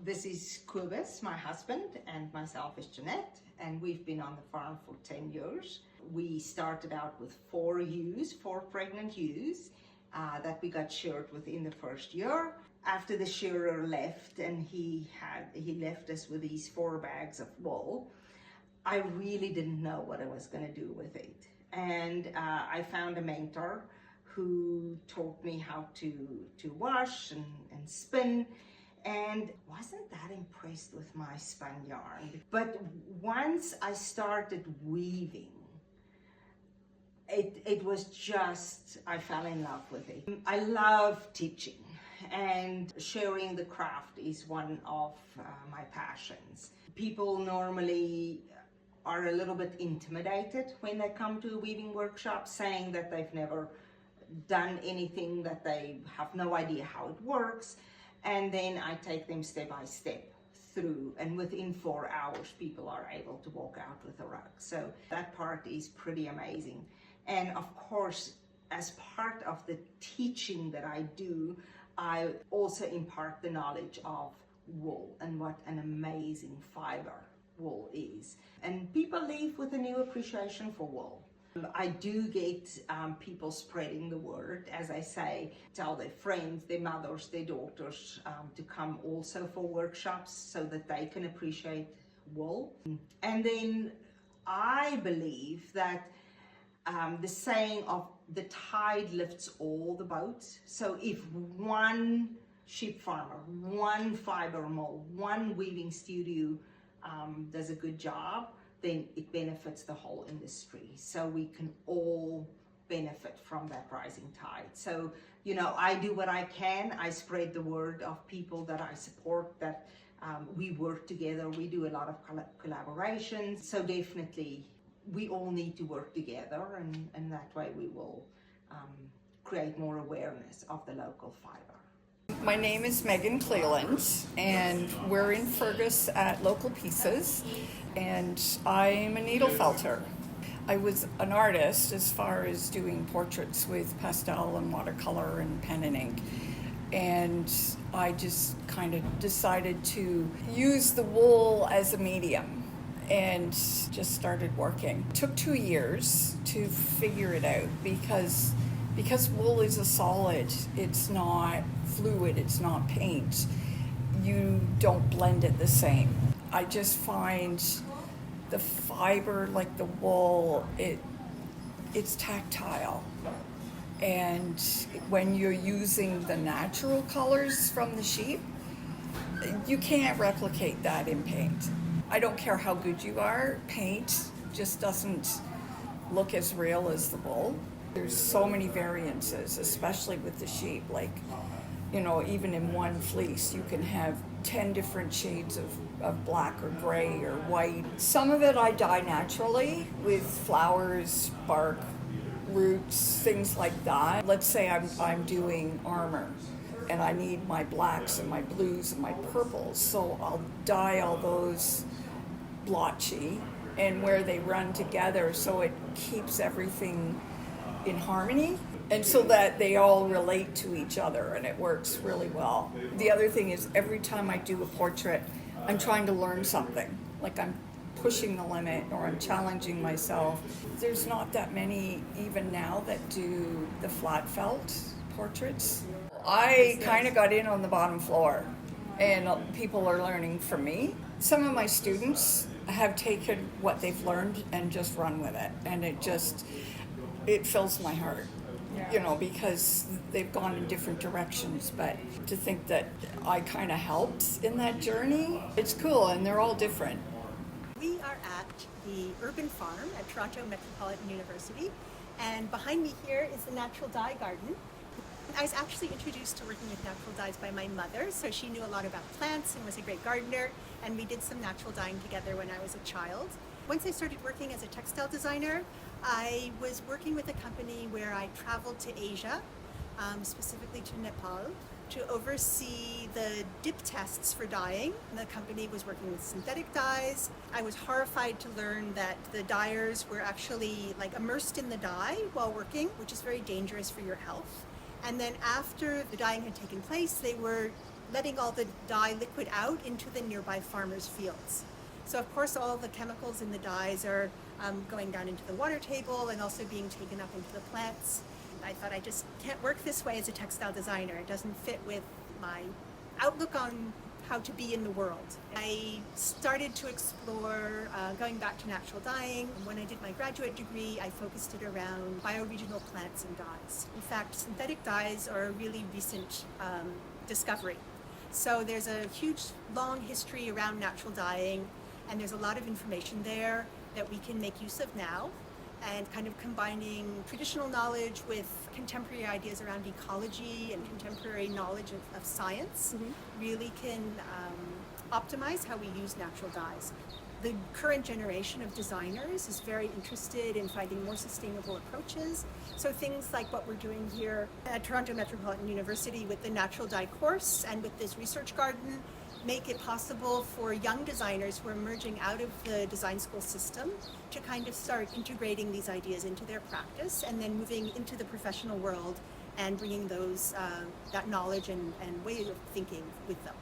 This is Kobus, my husband, and myself is Jeanette, and we've been on the farm for 10 years. We started out with 4 pregnant ewes that we got sheared within the first year. After the shearer left and he left us with these 4 bags of wool, I really didn't know what I was going to do with it. And I found a mentor who taught me how to wash and spin, and wasn't that impressed with my spun yarn. But once I started weaving, it was just, I fell in love with it. I love teaching, and sharing the craft is one of my passions. People normally are a little bit intimidated when they come to a weaving workshop, saying that they've never done anything, that they have no idea how it works. And then I take them step by step through, and within 4 hours people are able to walk out with a rug. So that part is pretty amazing. And of course, as part of the teaching that I do, I also impart the knowledge of wool and what an amazing fiber wool is. And people leave with a new appreciation for wool. I do get people spreading the word, as I say, tell their friends, their mothers, their daughters to come also for workshops so that they can appreciate wool. And then I believe that the saying of the tide lifts all the boats. So if one sheep farmer, one fiber mill, one weaving studio does a good job, then it benefits the whole industry. So we can all benefit from that rising tide. So, you know, I do what I can. I spread the word of people that I support, that we work together. We do a lot of collaborations. So definitely we all need to work together, and that way we will create more awareness of the local fiber. My name is Megan Cleland, and we're in Fergus at Local Pieces, and I'm a needle felter. I was an artist as far as doing portraits with pastel and watercolor and pen and ink, and I just kind of decided to use the wool as a medium and just started working. It took 2 years to figure it out because wool is a solid, it's not fluid, it's not paint. You don't blend it the same. I just find the fiber, like the wool, it's tactile. And when you're using the natural colors from the sheep, you can't replicate that in paint. I don't care how good you are, paint just doesn't look as real as the wool. There's so many variances, especially with the sheep. Like, you know, even in one fleece, you can have 10 different shades of black or gray or white. Some of it I dye naturally with flowers, bark, roots, things like that. Let's say I'm doing armor and I need my blacks and my blues and my purples, so I'll dye all those blotchy and where they run together so it keeps everything in harmony, and so that they all relate to each other, and it works really well. The other thing is, every time I do a portrait, I'm trying to learn something. Like, I'm pushing the limit, or I'm challenging myself. There's not that many even now that do the flat felt portraits. I kind of got in on the bottom floor, and people are learning from me. Some of my students have taken what they've learned and just run with it, and it fills my heart, you know, because they've gone in different directions. But to think that I kind of helped in that journey, it's cool, and they're all different. We are at the urban farm at Toronto Metropolitan University, and behind me here is the natural dye garden. I was actually introduced to working with natural dyes by my mother, so she knew a lot about plants and was a great gardener, and we did some natural dyeing together when I was a child. Once I started working as a textile designer, I was working with a company where I traveled to Asia, specifically to Nepal, to oversee the dip tests for dyeing. The company was working with synthetic dyes. I was horrified to learn that the dyers were actually like immersed in the dye while working, which is very dangerous for your health. And then after the dyeing had taken place, they were letting all the dye liquid out into the nearby farmers' fields. So of course all the chemicals in the dyes are going down into the water table and also being taken up into the plants. I thought I just can't work this way as a textile designer. It doesn't fit with my outlook on how to be in the world. I started to explore going back to natural dyeing. When I did my graduate degree, I focused it around bioregional plants and dyes. In fact, synthetic dyes are a really recent discovery. So there's a huge, long history around natural dyeing, and there's a lot of information there that we can make use of now, and kind of combining traditional knowledge with contemporary ideas around ecology and contemporary knowledge of science really can optimize how we use natural dyes. The current generation of designers is very interested in finding more sustainable approaches. So things like what we're doing here at Toronto Metropolitan University with the natural dye course and with this research garden make it possible for young designers who are emerging out of the design school system to kind of start integrating these ideas into their practice and then moving into the professional world and bringing those that knowledge and way of thinking with them.